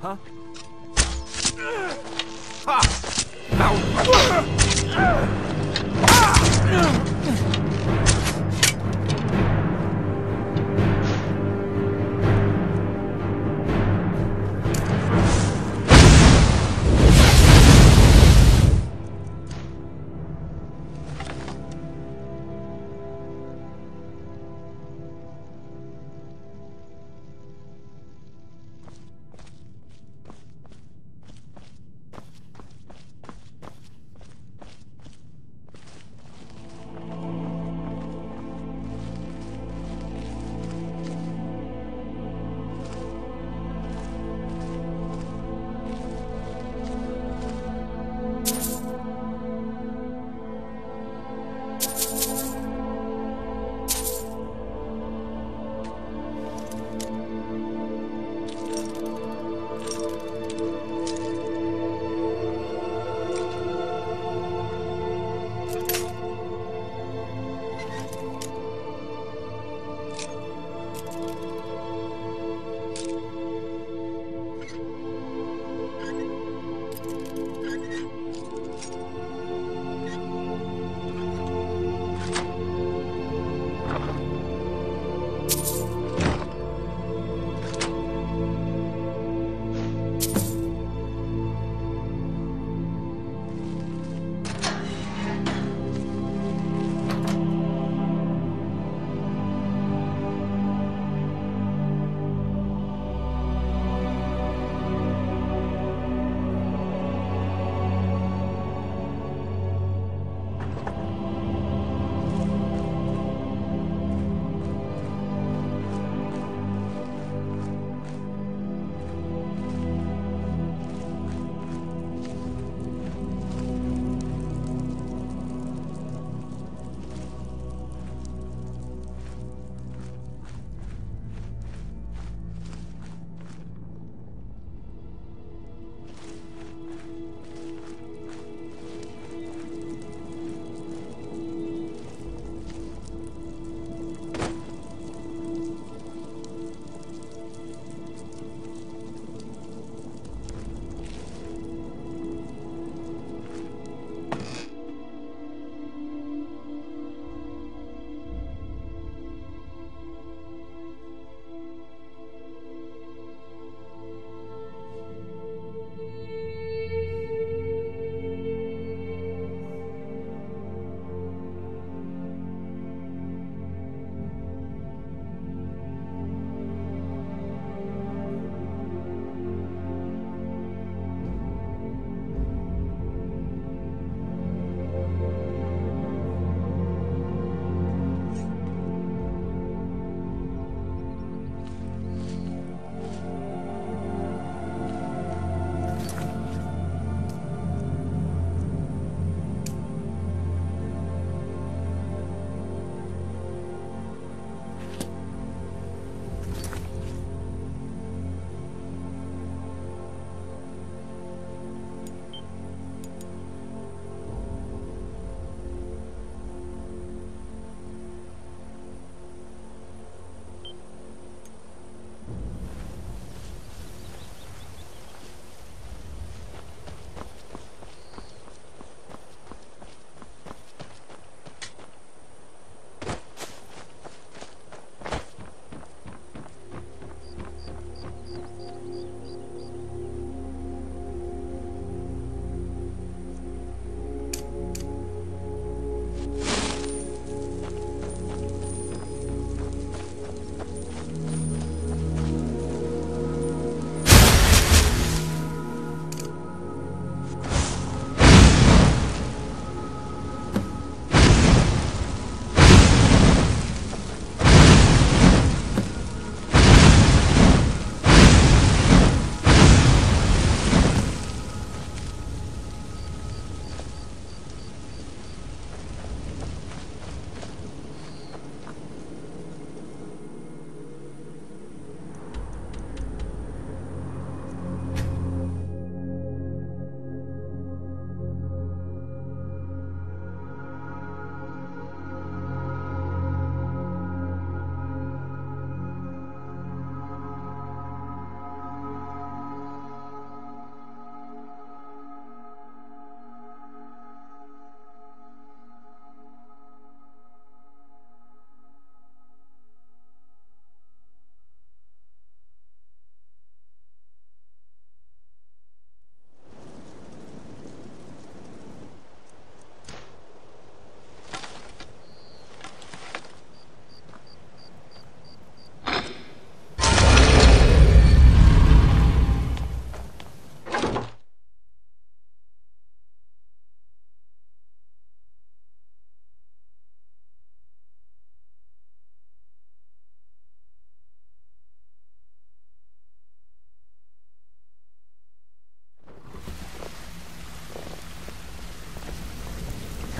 Huh? Ha! Ow!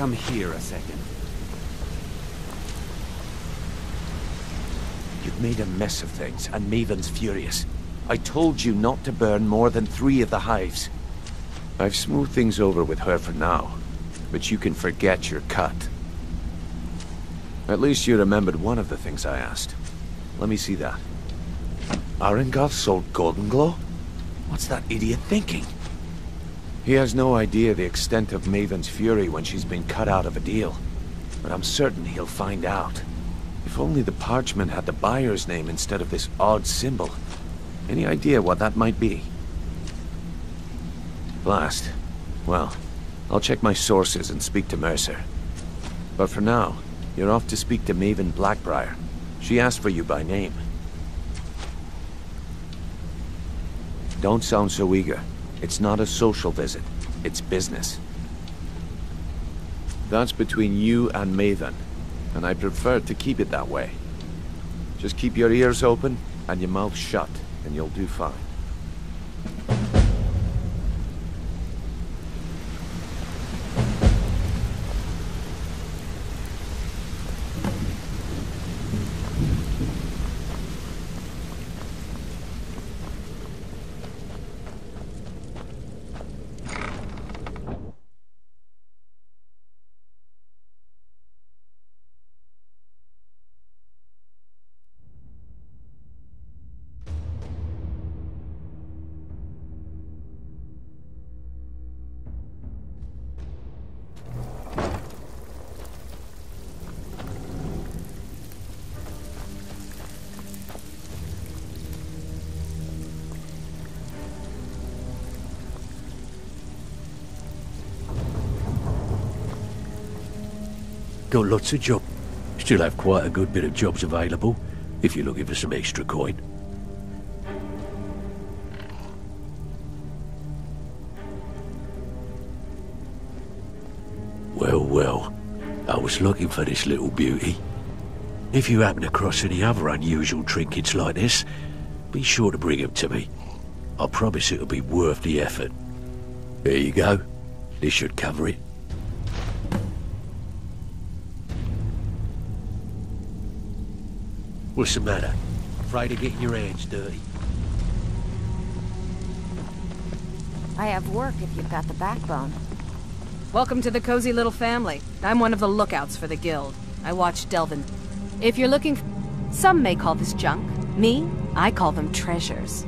Come here a second. You've made a mess of things, and Maven's furious. I told you not to burn more than 3 of the hives. I've smoothed things over with her for now, but you can forget your cut. At least you remembered one of the things I asked. Let me see that. Arengoth sold Golden Glow? What's that idiot thinking? He has no idea the extent of Maven's fury when she's been cut out of a deal. But I'm certain he'll find out. If only the parchment had the buyer's name instead of this odd symbol. Any idea what that might be? Blast. Well, I'll check my sources and speak to Mercer. But for now, you're off to speak to Maven Blackbriar. She asked for you by name. Don't sound so eager. It's not a social visit. It's business. That's between you and Maven, and I prefer to keep it that way. Just keep your ears open and your mouth shut, and you'll do fine. Got lots of jobs. Still have quite a good bit of jobs available, if you're looking for some extra coin. Well, well, I was looking for this little beauty. If you happen across any other unusual trinkets like this, be sure to bring them to me. I promise it'll be worth the effort. There you go. This should cover it. What's the matter? Afraid of getting your hands dirty? I have work if you've got the backbone. Welcome to the cozy little family. I'm one of the lookouts for the guild. I watch Delvin. If you're looking... Some may call this junk. Me, I call them treasures.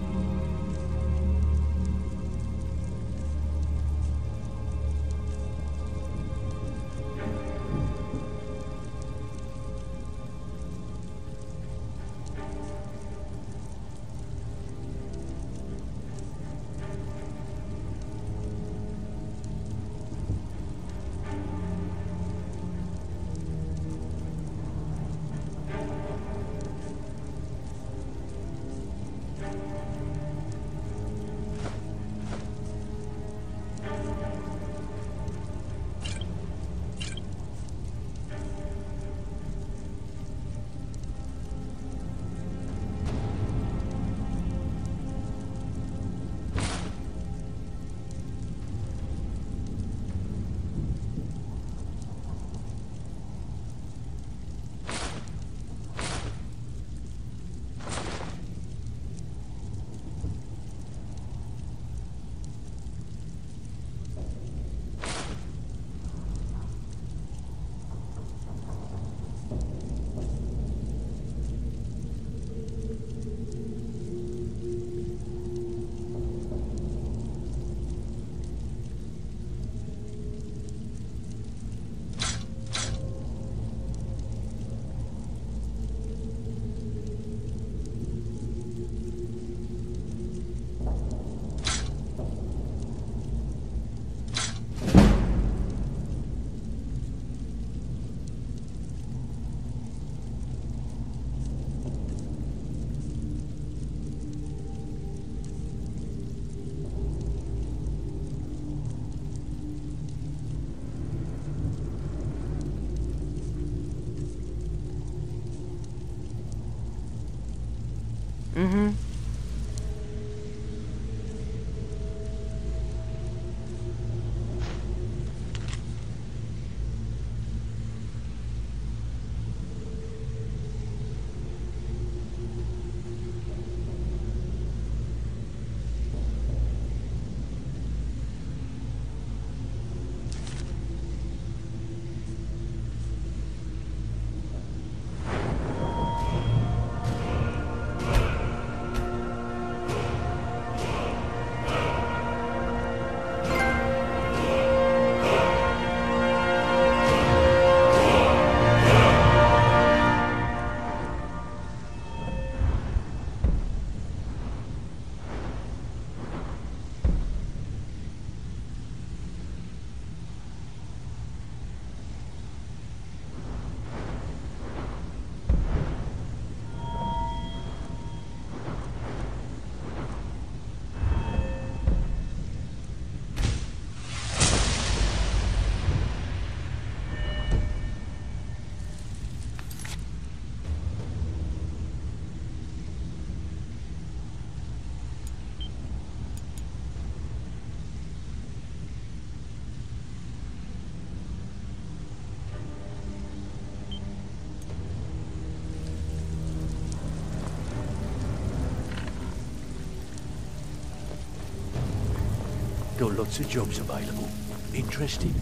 got lots of jobs available. Interested?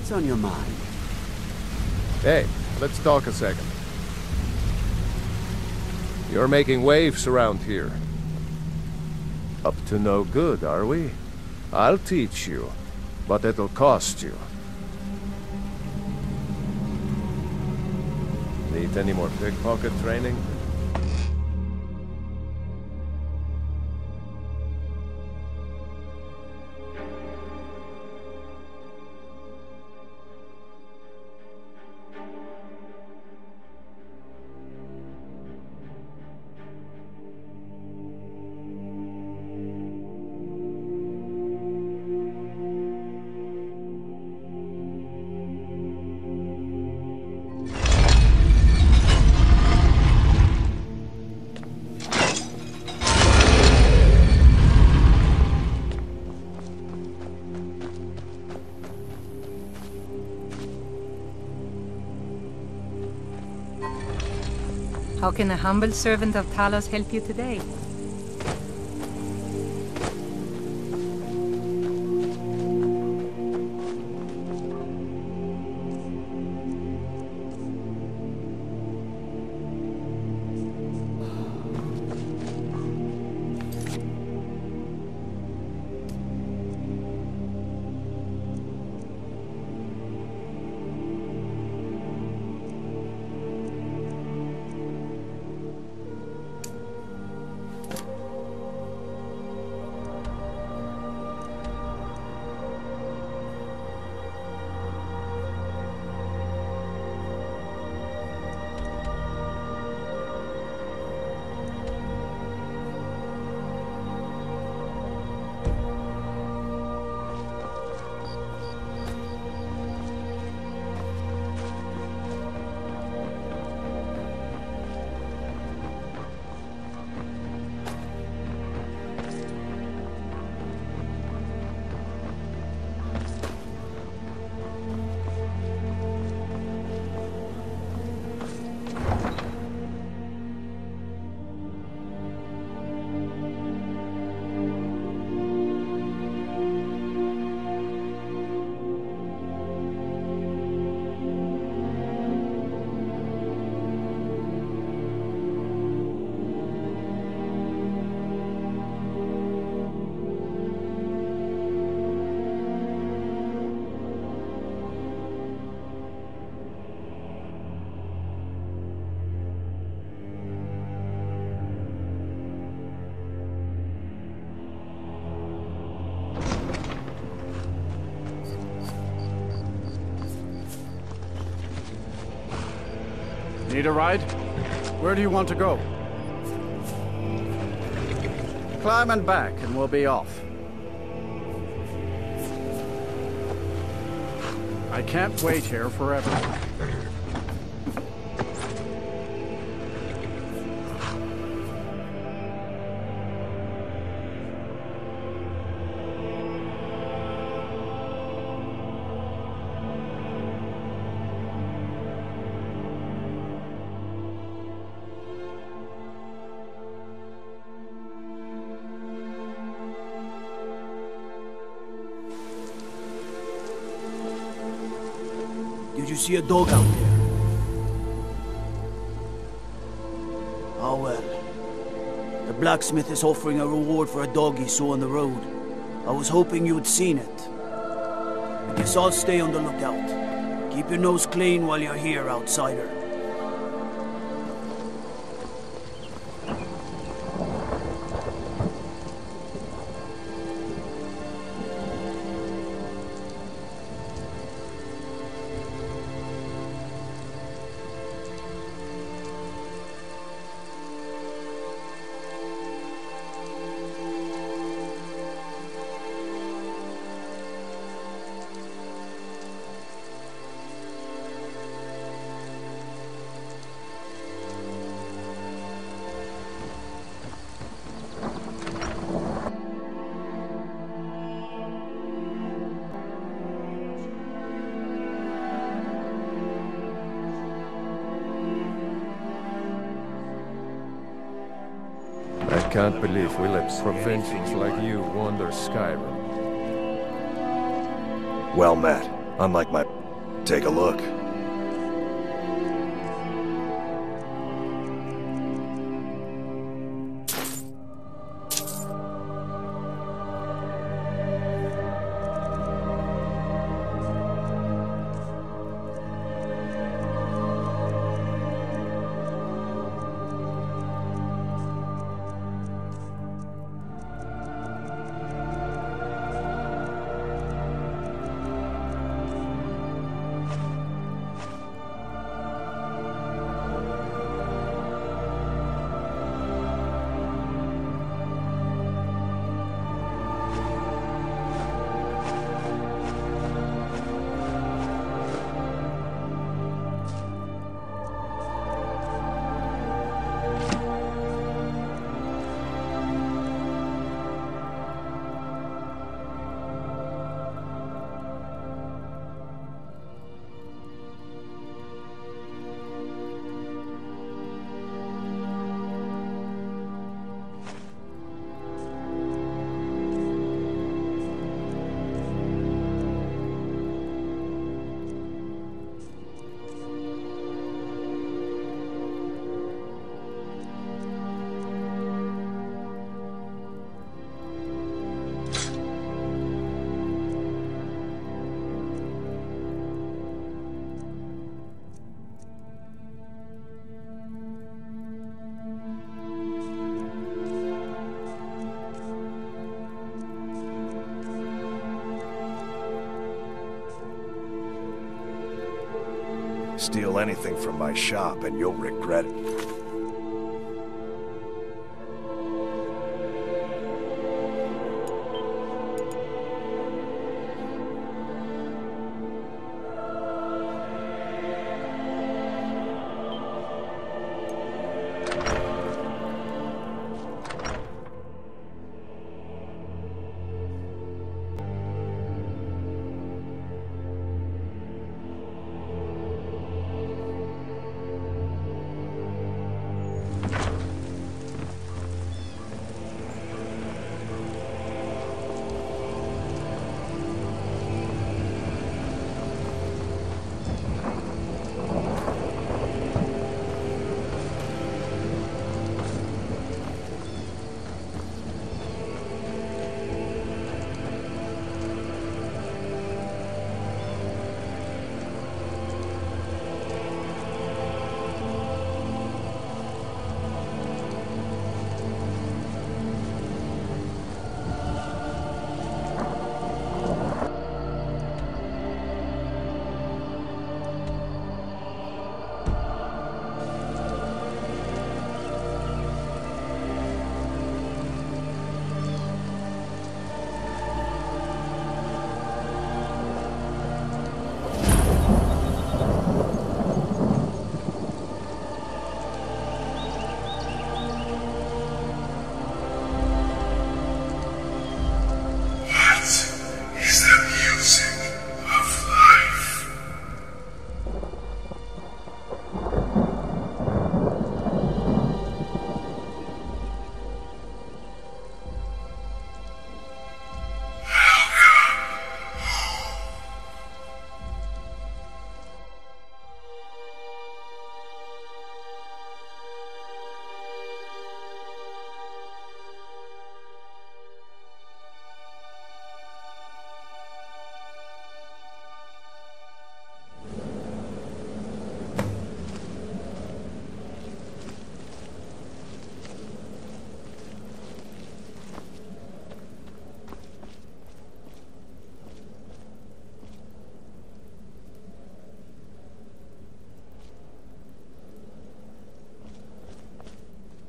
What's on your mind? Hey, let's talk a second. You're making waves around here. Up to no good, are we? I'll teach you, but it'll cost you. Need any more pickpocket training? How can a humble servant of Talos help you today? Need a ride? Where do you want to go? Climb and back and we'll be off. I can't wait here forever. Did you see a dog out there? Oh well. The blacksmith is offering a reward for a dog he saw on the road. I was hoping you'd seen it. I guess I'll stay on the lookout. Keep your nose clean while you're here, outsider. Can't believe we let provincials like you wander Skyrim. Well met. Unlike my... Take a look. Steal anything from my shop and you'll regret it.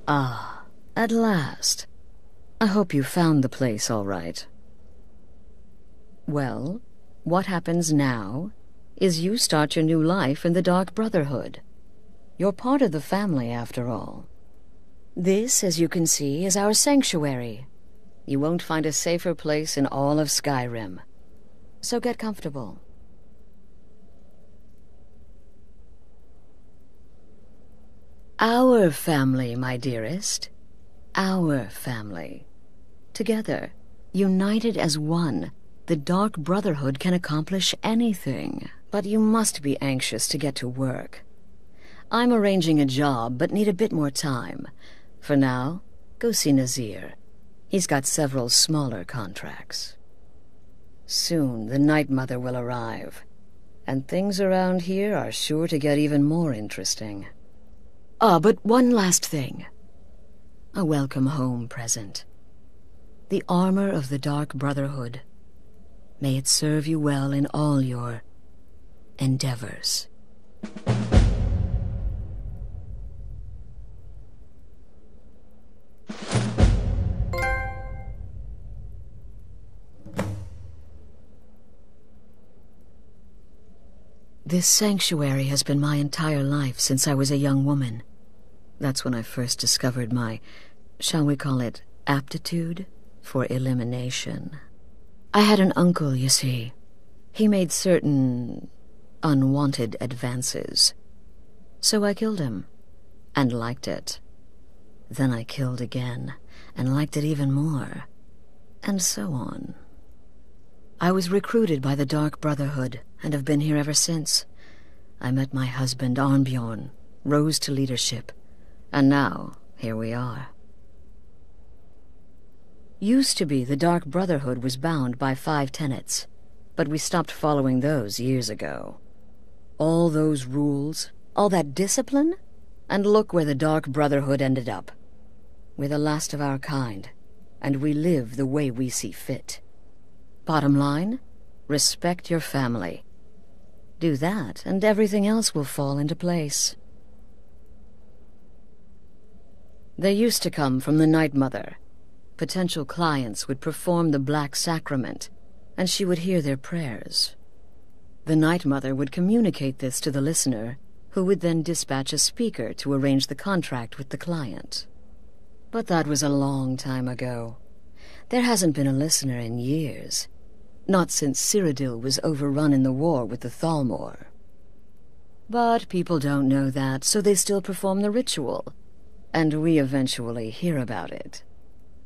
Ah, at last. I hope you found the place all right. Well, what happens now is you start your new life in the Dark Brotherhood. You're part of the family, after all. This, as you can see, is our sanctuary. You won't find a safer place in all of Skyrim. So get comfortable. Our family, my dearest. our family. Together, united as one, the Dark Brotherhood can accomplish anything. But you must be anxious to get to work. I'm arranging a job, but need a bit more time. For now, go see Nazir. He's got several smaller contracts. Soon the Night Mother will arrive, and things around here are sure to get even more interesting. But one last thing. A welcome home present. The armor of the Dark Brotherhood. May it serve you well in all your endeavors. This sanctuary has been my entire life since I was a young woman. That's when I first discovered my, shall we call it, aptitude for elimination. I had an uncle, you see. He made certain unwanted advances. So I killed him, and liked it. Then I killed again, and liked it even more, and so on. I was recruited by the Dark Brotherhood, and have been here ever since. I met my husband, Arnbjorn, rose to leadership, and now, here we are. Used to be, the Dark Brotherhood was bound by 5 tenets, but we stopped following those years ago. All those rules, all that discipline, and look where the Dark Brotherhood ended up. We're the last of our kind, and we live the way we see fit. Bottom line, respect your family. Do that, and everything else will fall into place. They used to come from the Night Mother. Potential clients would perform the Black Sacrament, and she would hear their prayers. The Night Mother would communicate this to the listener, who would then dispatch a speaker to arrange the contract with the client. But that was a long time ago. There hasn't been a listener in years. Not since Cyrodiil was overrun in the war with the Thalmor. But people don't know that, so they still perform the ritual, and we eventually hear about it.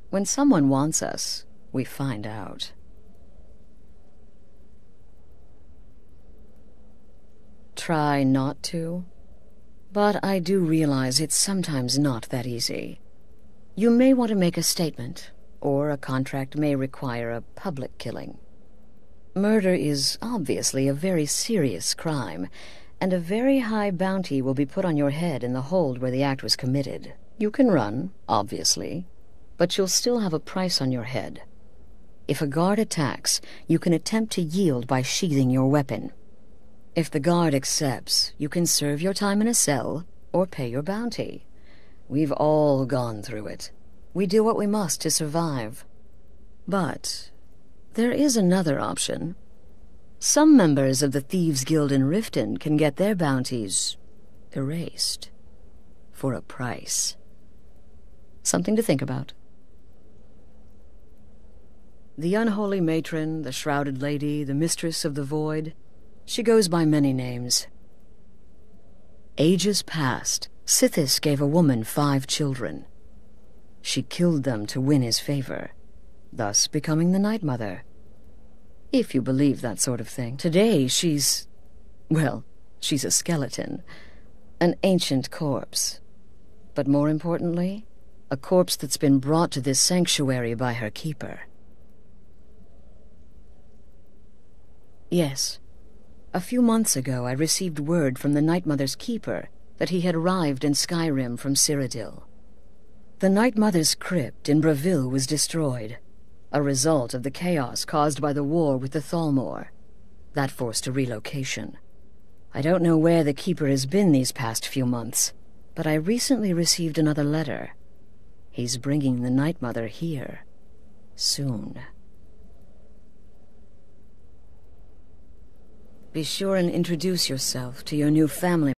When someone wants us, we find out. Try not to, but I do realize it's sometimes not that easy. You may want to make a statement, or a contract may require a public killing. Murder is obviously a very serious crime, and a very high bounty will be put on your head in the hold where the act was committed. You can run, obviously, but you'll still have a price on your head. If a guard attacks, you can attempt to yield by sheathing your weapon. If the guard accepts, you can serve your time in a cell or pay your bounty. We've all gone through it. We do what we must to survive. But there is another option. Some members of the Thieves' Guild in Riften can get their bounties erased for a price. Something to think about. The unholy matron, the shrouded lady, the mistress of the void, she goes by many names. Ages past, Sithis gave a woman 5 children. She killed them to win his favor, thus becoming the Night Mother. If you believe that sort of thing. Today she's a skeleton, an ancient corpse. But more importantly, a corpse that's been brought to this sanctuary by her keeper. Yes. A few months ago I received word from the Night Mother's keeper that he had arrived in Skyrim from Cyrodiil. The Night Mother's crypt in Bravil was destroyed, a result of the chaos caused by the war with the Thalmor. That forced a relocation. I don't know where the keeper has been these past few months, but I recently received another letter. He's bringing the Night Mother here. Soon. Be sure and introduce yourself to your new family.